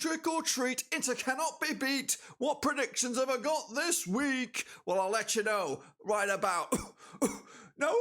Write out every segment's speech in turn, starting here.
Trick or treat into cannot be beat. What predictions have I got this week? Well, I'll let you know right about no.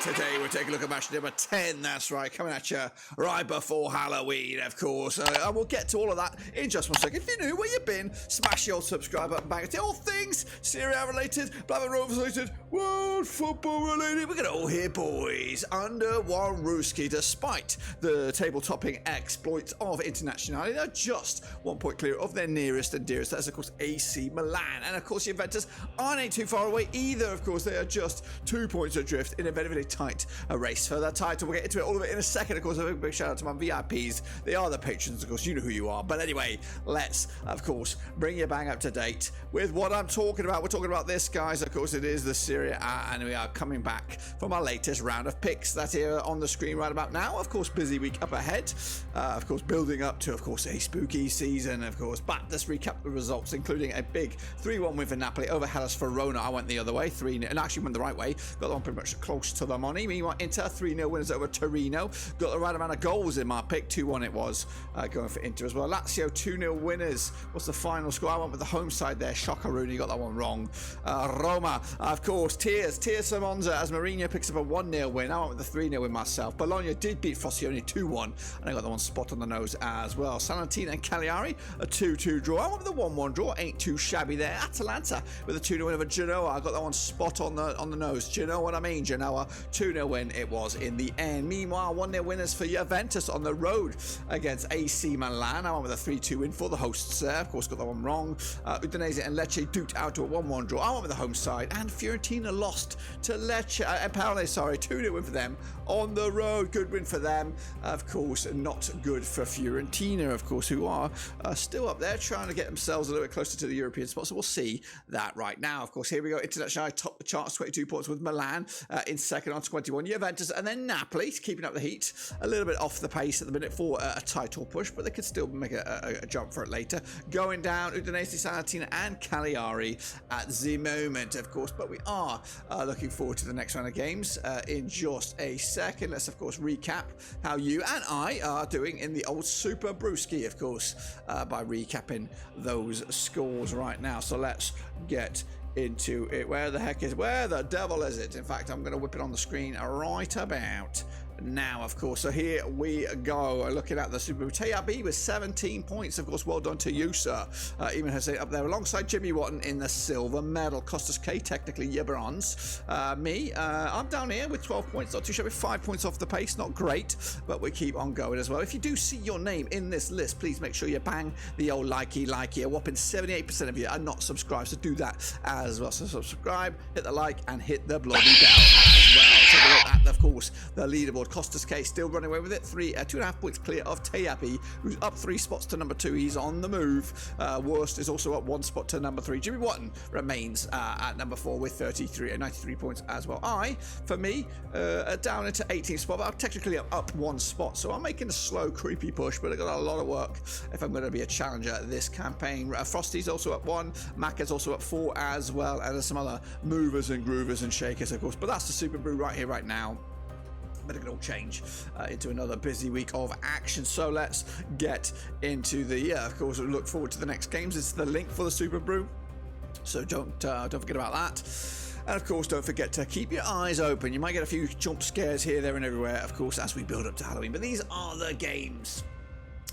Today we're taking a look at match number 10, that's right, coming at you right before Halloween, of course. And we'll get to all of that in just one second. If you're new, where you been, smash the old subscribe button, bang it. All things Serie A related, Black and Rovers related, world football related. We're going to all hear, boys, under one Ruski, despite the table-topping exploits of Internazionale. They're just 1 point clear of their nearest and dearest. That's, of course, AC Milan. And, of course, Juventus aren't too far away either, of course. They are just 2 points adrift in a very, very tight race for that title. We'll get into it, all of it in a second. Of course, a big shout out to my VIPs. They are the patrons, of course. You know who you are. But anyway, let's, of course, bring you bang up to date with what I'm talking about. We're talking about this, guys. Of course, it is the Serie A, and we are coming back from our latest round of picks. That's here on the screen right about now. Of course, busy week up ahead. Of course, building up to, of course, a spooky season. Of course, but let's recap the results, including a big 3-1 win for Napoli over Hellas Verona. I went the other way, 3-0, and actually went the right way. Got the one pretty much close to the money. Meanwhile, Inter 3-0 winners over Torino. Got the right amount of goals in my pick. 2-1 it was, going for Inter as well. Lazio 2-0 winners. What's the final score? I went with the home side there. Shocker Rooney got that one wrong. Roma, of course, tears for Monza as Mourinho picks up a 1-0 win. I went with the 3-0 win myself. Bologna did beat Frosinone 2-1, and I got the one spot on the nose as well. Salernitana and Cagliari, a 2-2 draw. I went with the 1-1 draw. Ain't too shabby there. Atalanta with a 2-0 win over Genoa. I got that one spot on the nose. Do you know what I mean? Genoa 2-0 win it was in the end. Meanwhile, 1-0 winners for Juventus on the road against AC Milan. I went with a 3-2 win for the hosts there. Of course, got that one wrong. Udinese and Lecce duked out to a 1-1 draw. I went with the home side, and Fiorentina lost to Lecce. Empoli, 2-0 win for them on the road. Good win for them. Of course, not good for Fiorentina, of course, who are still up there trying to get themselves a little bit closer to the European spot. So we'll see that right now. Of course, here we go. Internazionale top the charts, 22 points with Milan in second on 21. Juventus and then Napoli keeping up the heat. A little bit off the pace at the minute for a title push, but they could still make a jump for it later. Going down, Udinese, Salernitana and Cagliari at the moment, of course. But we are looking forward to the next round of games in just a second. Let's, of course, recap how you and I are doing in the old Super Brewski, of course, by recapping those scores right now. So let's get into it. Where the devil is it? In fact, I'm going to whip it on the screen right about now, of course. So here we go, looking at the Super Tayabi with 17 points. Of course, well done to you, sir. Even has it up there alongside Jimmy Watton in the silver medal. Costas K, technically your bronze. Me, I'm down here with 12 points. Not too shabby. 5 points off the pace. Not great, but we keep on going as well. If you do see your name in this list, please make sure you bang the old likey. A whopping 78% of you are not subscribed, so do that as well. So subscribe, hit the like, and hit the bloody bell as well. Take a look at, of course, the leaderboard. Costas K still running away with it. 2.5 points clear of Tayapi, who's up 3 spots to number 2. He's on the move. Worst is also up 1 spot to number 3. Jimmy Watton remains at number 4 with 93 points as well. For me, down into 18th spot, but I'm technically up 1 spot. So I'm making a slow, creepy push, but I've got a lot of work if I'm going to be a challenger this campaign. Frosty's also up 1. Macca's also up 4 as well. And there's some other movers and groovers and shakers, of course. But that's the Super Brew right here, right now. But it can all change into another busy week of action. So let's get into the, of course, we look forward to the next games. It's the link for the Super Brew, so don't forget about that. And of course, don't forget to keep your eyes open. You might get a few jump scares here, there and everywhere, of course, as we build up to Halloween. But these are the games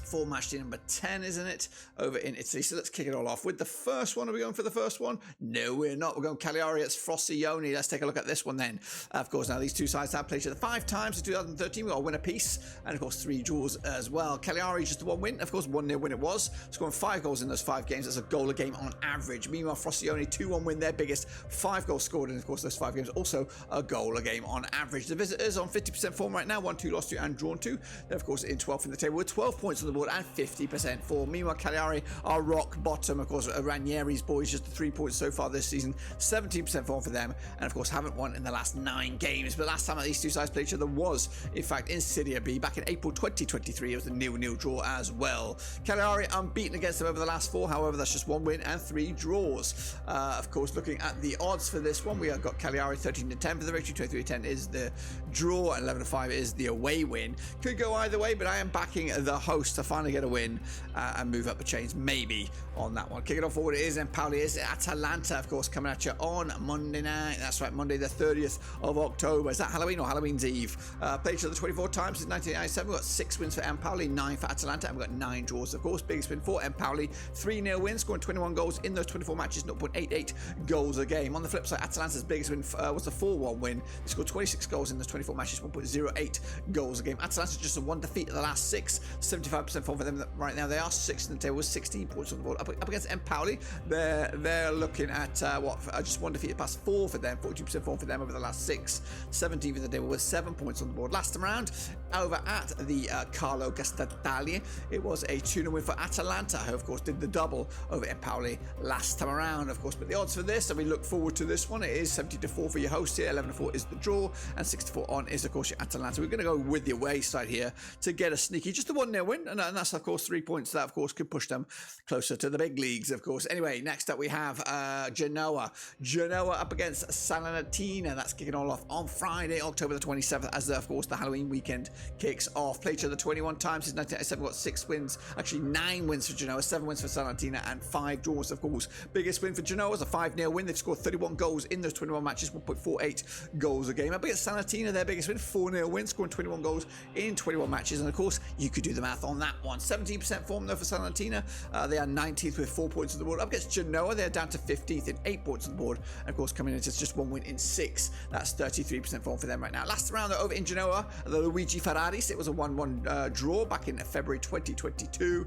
for matchday number 10, isn't it, over in Italy. So let's kick it all off with the first one. Are we going for the first one? No, we're not. We're going Cagliari. It's Frosinone. Let's take a look at this one then. Of course, now these two sides have played each other 5 times in 2013. We got a win apiece, and of course 3 draws as well. Cagliari just the 1 win. Of course, 1-0 win it was, scoring 5 goals in those 5 games. That's a goal a game on average. Meanwhile, Frosinone 2-1 win, their biggest, 5 goals scored in, of course, those 5 games. Also a goal a game on average. The visitors on 50% form right now, 1-2 lost to and drawn 2. They're of course in 12th in the table with 12 points on the board and 50% form. Meanwhile, Cagliari are rock bottom. Of course, Ranieri's boys just 3 points so far this season, 17% form for them, and of course haven't won in the last 9 games. But last time that these two sides played each other was, in fact, in Serie B back in April 2023. It was a 0-0 draw as well. Cagliari unbeaten against them over the last 4. However, that's just 1 win and 3 draws. Of course, looking at the odds for this one, we have got Cagliari 13-10 for the victory, 23-10 is the draw, and 11-5 is the away win. Could go either way, but I am backing the host to finally get a win and move up the chains maybe on that one. Kicking off forward is Empoli, is Atalanta, of course, coming at you on Monday night. That's right, Monday the 30th of October. Is that Halloween or Halloween's Eve? Played each other 24 times since 1997. We've got 6 wins for Empoli, 9 for Atalanta, and we've got 9 draws, of course. Biggest win for Empoli, 3-0 win, scoring 21 goals in those 24 matches, 0.88 goals a game. On the flip side, Atalanta's biggest win was a 4-1 win. They scored 26 goals in those 24 matches, 1.08 goals a game. Atalanta's just a 1 defeat of the last 6, 75% form for them right now. They are 6th in the table with 16 points on the board. Up against Empoli, they're looking at just 1 defeat the past 4 for them, 42% form for them over the last 6, 17th in the table with 7 points on the board. Last time around, over at the Carlo Gastatagli, it was a 2-0 win for Atalanta, who of course did the double over Empoli last time around, of course. But the odds for this, and we look forward to this one, it is 70-4 for your host here, 11-4 is the draw, and 6-4 on is of course your Atalanta. We're going to go with the away side here to get a sneaky, just a 1-0 win, and that's of course 3 points that of course could push them closer to the big leagues, of course. Anyway, next up we have Genoa up against Salernitana. That's kicking all off on Friday, October the 27th, as of course the Halloween weekend kicks off. Played each other 21 times since 1997. Got 6 wins, actually 9 wins for Genoa, 7 wins for Salernitana, and 5 draws, of course. Biggest win for Genoa was a 5-0 win. They've scored 31 goals in those 21 matches, 1.48 goals a game. Up against Salernitana, their biggest win, 4-0 win, scoring 21 goals in 21 matches, and of course you could do the math on that one. 17% form though for Salernitana. They are 19th with 4 points on the board. Up against Genoa, they're down to 15th in 8 points on the board, and of course coming into just 1 win in 6. That's 33% form for them right now. Last round over in Genoa, the Luigi Ferraris, it was a 1-1 draw back in February 2022.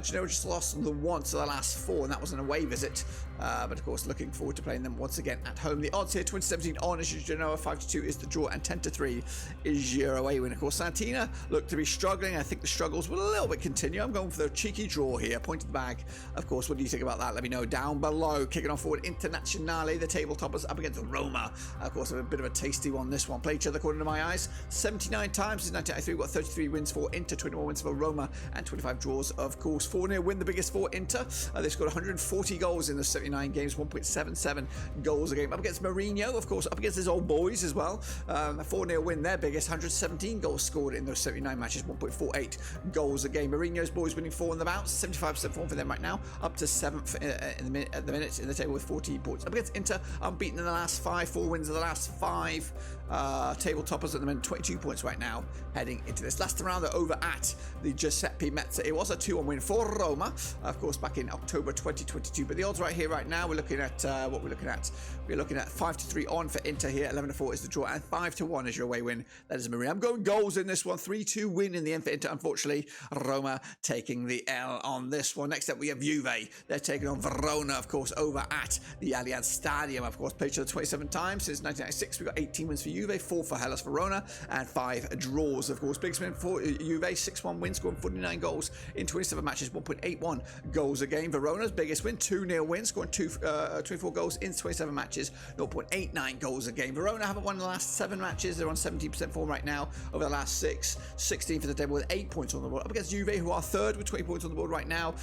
Genoa just lost the once of the last 4, and that was an away visit. But of course looking forward to playing them once again at home. The odds here, 2017 on is Genoa, 5-2 is the draw, and 10-3 is your away win. Of course, Santina look to be struggling. I think the struggles will a little bit continue. I'm going for the cheeky draw here, point to the bag. Of course, what do you think about that? Let me know down below. Kicking off forward, Internazionale, the table toppers, up against Roma. Of course, a bit of a tasty one, this one. Played each other, according to my eyes, 79 times since 1993. We've got 33 wins for Inter, 21 wins for Roma, and 25 draws, of course. 4-0 win, the biggest for Inter. They scored 140 goals in the 79 games, 1.77 goals a game. Up against Mourinho, of course, up against his old boys as well. A 4-0 win, their biggest, 117 goals scored in those 79 matches, 1.48 goals a game. Mourinho's boys winning 4 in the bouts, 75% form for them right now, up to 7th at the minute in the table with 14 points. Up against Inter, unbeaten in the last 5, 4 wins of the last 5. Table toppers at the minute, 22 points right now, heading into this. Last round, they're over at the Giuseppe Meazza. It was a 2-1 win for Roma, of course, back in October 2022. But the odds right here, right now, we're looking at what we're looking at. We're looking at 5-3 on for Inter here, 11-4 is the draw, and 5-1 is your away win. That is Mourinho. I'm going goals in this one, 3-2 win in the end for Inter. Unfortunately, Roma taking the L on this one. Next up, we have Juve. They're taking on Verona, of course, over at the Allianz Stadium. Of course, played each other 27 times since 1996. We've got 18 wins for Juve, 4 for Hellas Verona, and 5 draws, of course. Biggest win for Juve, 6-1 win, scoring 49 goals in 27 matches, 1.81 goals a game. Verona's biggest win, 2-0 win, scoring 24 goals in 27 matches, 0.89 goals a game. Verona haven't won the last 7 matches. They're on 17% form right now over the last 6. 16 for the table with 8 points on the board. Up against Juve, who are 3rd with 20 points on the board right now,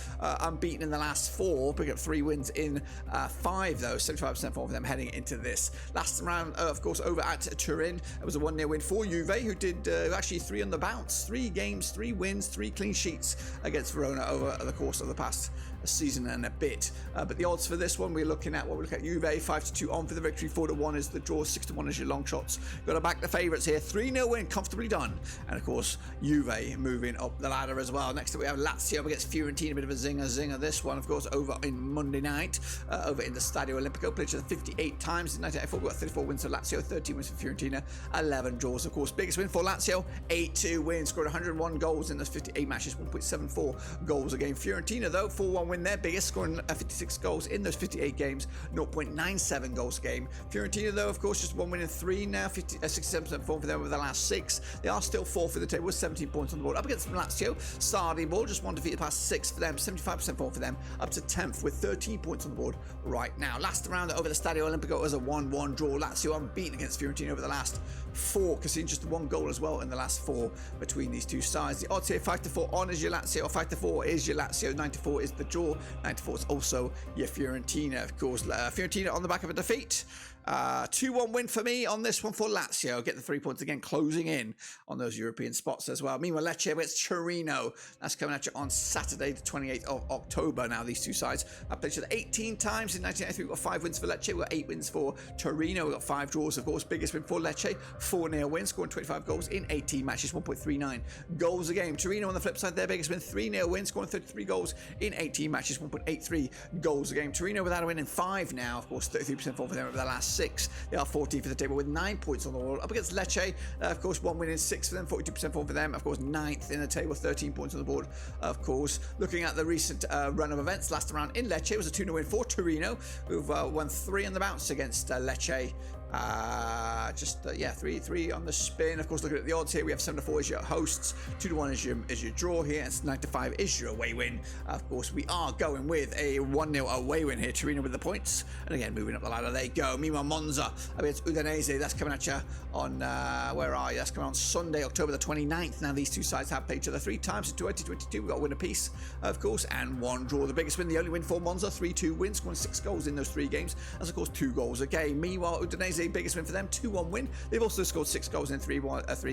unbeaten in the last 4, picking up 3 wins in 5 though, 75% form for them heading into this. Last round, of course, over at Turin, it was a 1-0 win for Juve, who did actually 3 on the bounce, 3 games, 3 wins, 3 clean sheets against Verona over the course of the past season and a bit. But the odds for this one, we're looking at Juve, 5-2 on for the victory, 4-1 is the draw, 6-1 is your long shots. Got to back the favourites here, 3-0 win, comfortably done. And of course, Juve moving up the ladder as well. Next up, we have Lazio up against Fiorentina, a bit of a zinger. This one, of course, over in Monday night, over in the Stadio Olimpico. Played each other 58 times in 1994. We've got 34 wins for Lazio, 13 wins for Fiorentina, 11 draws, of course. Biggest win for Lazio, 8-2 win, scored 101 goals in those 58 matches, 1.74 goals a game. Fiorentina, though, 4-1 win, their biggest, scoring 56 goals in those 58 games, 0.97 goals a game. Fiorentina, though, of course, just 1 win in 3 now, 67% form for them over the last 6. They are still 4th in the table with 17 points on the board. Up against Lazio, Lazio. Sardi ball, just one defeat the past 6 for them, 75% form for them, up to 10th with 13 points on the board right now. Last round over the Stadio Olimpico was a 1-1 draw. Lazio unbeaten against Fiorentina over the last 4, conceding just 1 goal as well in the last 4 between these two sides. The odds here 5-4 on is your Lazio, 5-4 is your Lazio, 9-4 is the draw, 9-4 is also your Fiorentina. Of course, Fiorentina on the back of a defeat. 2-1 win for me on this one for Lazio. Get the 3 points again, closing in on those European spots as well. Meanwhile, Lecce against Torino. That's coming at you on Saturday, the 28th of October. Now, these two sides have played each other 18 times. In 1993, we've got 5 wins for Lecce. We've got 8 wins for Torino. We've got 5 draws, of course. Biggest win for Lecce, 4-0 win, scoring 25 goals in 18 matches, 1.39 goals a game. Torino on the flip side, their biggest win, 3-0 win, scoring 33 goals in 18 matches, 1.83 goals a game. Torino without a win in 5 now, of course, 33% form for them over the last 6. They are 14th for the table with 9 points on the board. Up against Lecce, of course, 1 win in 6 for them, 42% form for them. Of course, 9th in the table, 13 points on the board. Of course, looking at the recent run of events, last round in Lecce was a 2-0 win for Torino, who've won 3 on the bounce against Lecce. 3 on the spin. Of course, looking at the odds here, we have 7-4 is your hosts, 2-1 is your draw here, and 9-5 is your away win. Of course, we are going with a 1-0 away win here. Torino with the points, and again moving up the ladder they go. Meanwhile, Monza against Udinese, that's coming at you on that's coming on Sunday, October the 29th. Now, these two sides have played each other 3 times in 2022. We've got a win apiece, of course, and 1 draw. The biggest win, the only win for Monza, 3-2 win, scoring 6 goals in those 3 games. That's of course 2 goals a game. Meanwhile, Udinese, biggest win for them, 2-1 win. They've also scored 6 goals in 3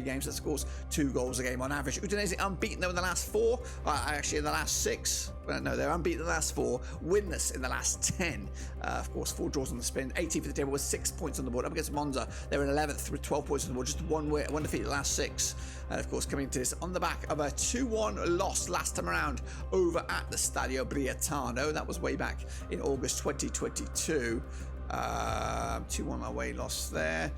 games. That scores 2 goals a game on average. Udinese unbeaten though in the last 4. Actually, in the last 6. No, they're unbeaten in the last 4. Winless in the last 10. Of course, 4 draws on the spin. 18th for the table with 6 points on the board. Up against Monza, they're in 11th with 12 points on the board. Just one defeat in the last 6. And of course, coming to this on the back of a 2-1 loss last time around over at the Stadio Briatano. That was way back in August 2022. 2-1 away loss there.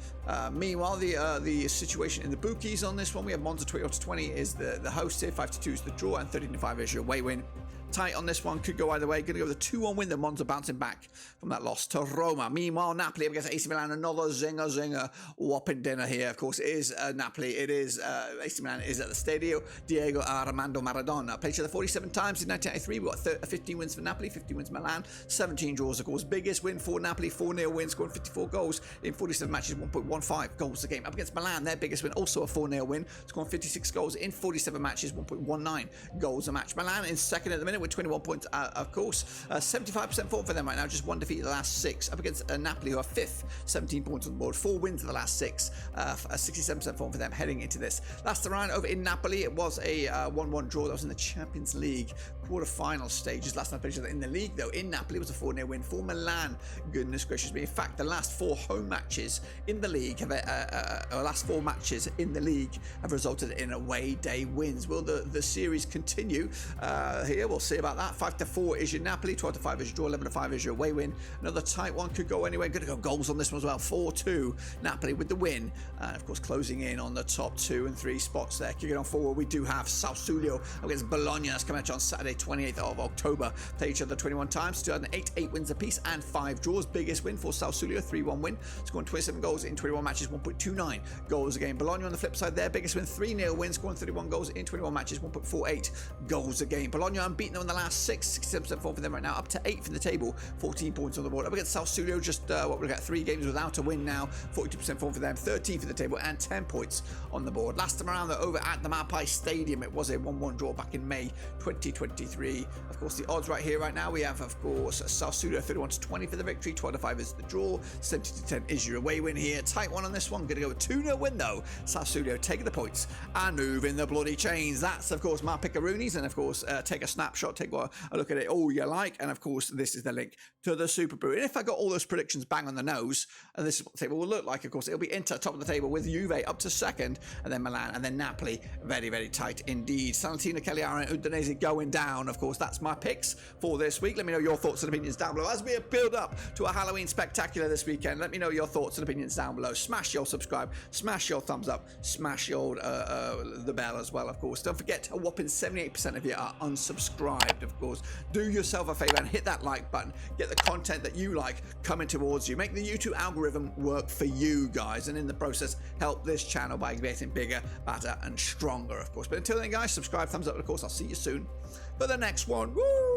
Meanwhile, the situation in the bookies on this one, we have Monza 20-20 is the host here, 5-2 is the draw, and 13-5 is your away win. Tight on this one, could go either way. Going to go with a 2-1 win, the Monza bouncing back from that loss to Roma. Meanwhile, Napoli against AC Milan, another zinger whopping dinner here. Of course, it is Napoli. It is AC Milan is at the Stadio Diego Armando Maradona. Played each other 47 times in 1993. We got 15 wins for Napoli, 15 wins for Milan, 17 draws. Of course, biggest win for Napoli, 4-0 win, scoring 54 goals in 47 matches, 1.15 goals a game. Up against Milan, their biggest win, also a 4-0 win, scoring 56 goals in 47 matches, 1.19 goals a match. Milan in second at the minute with 21 points, of course. 75% form for them right now, just 1 defeat in the last 6. Up against Napoli, who are 5th, 17 points on the board, 4 wins in the last 6. 67% form for them heading into this. Last round over in Napoli, it was a 1-1 draw. That was in the Champions League quarter-final stages. Last time played in the league, though, in Napoli was a 4-0 win for Milan. Goodness gracious me. In fact, the last 4 home matches in the league have resulted in away day wins. Will the series continue here? We'll see about that. 5-4 is your Napoli, 12-5 is your draw, 11-5 is your away win. Another tight one, could go anywhere. Going to go goals on this one as well. 4-2 Napoli with the win, and of course closing in on the top 2 and 3 spots there. Kicking on forward, we do have Sassuolo against Bologna. That's coming out on Saturday, 28th of October. Play each other 21 times, 2008, 8 wins apiece and 5 draws. Biggest win for Sassuolo, 3-1 win, scoring 27 goals in 21 matches, 1.29 goals a game. Bologna on the flip side, their biggest win, 3-0 win, scoring 31 goals in 21 matches, 1.48 goals a game. Bologna unbeaten in the last 6, 67% form for them right now, up to 8th in the table, 14 points on the board. Up against Sassuolo, just what we've got 3 games without a win now, 42% form for them, 13th in the table, and 10 points on the board. Last time around, though, over at the Matchday Stadium, it was a 1-1 draw back in May 2023. Of course, the odds right here, right now, we have, of course, Sassuolo 31-20 for the victory, 12-5 is the draw, 70-10 is your away win here. Tight one on this one, going to go with 2-0 win, though. Sassuolo taking the points and moving the bloody chains. That's, of course, my pickaroonies, and, of course, take a snapshot, take a look at it all you like, and, of course, this is the link to the Super Brew. And if I got all those predictions bang on the nose, and this is what the table will look like, of course, it'll be Inter top of the table with Juve up to 2nd, and then Milan, and then Napoli very, very tight indeed. Salernitana, Cagliari, and Udinese going down. Of course, that's my picks for this week. Let me know your thoughts and opinions down below as we build up to a Halloween spectacular this weekend. Let me know your thoughts and opinions down below. Smash your subscribe, smash your thumbs up, smash your the bell as well, of course. Don't forget, a whopping 78% of you are unsubscribed. subscribed, of course, do yourself a favor and hit that like button. Get the content that you like coming towards you. Make the YouTube algorithm work for you guys, and in the process, help this channel by getting bigger, better, and stronger, of course. But until then, guys, subscribe, thumbs up, and of course, I'll see you soon for the next one. Woo!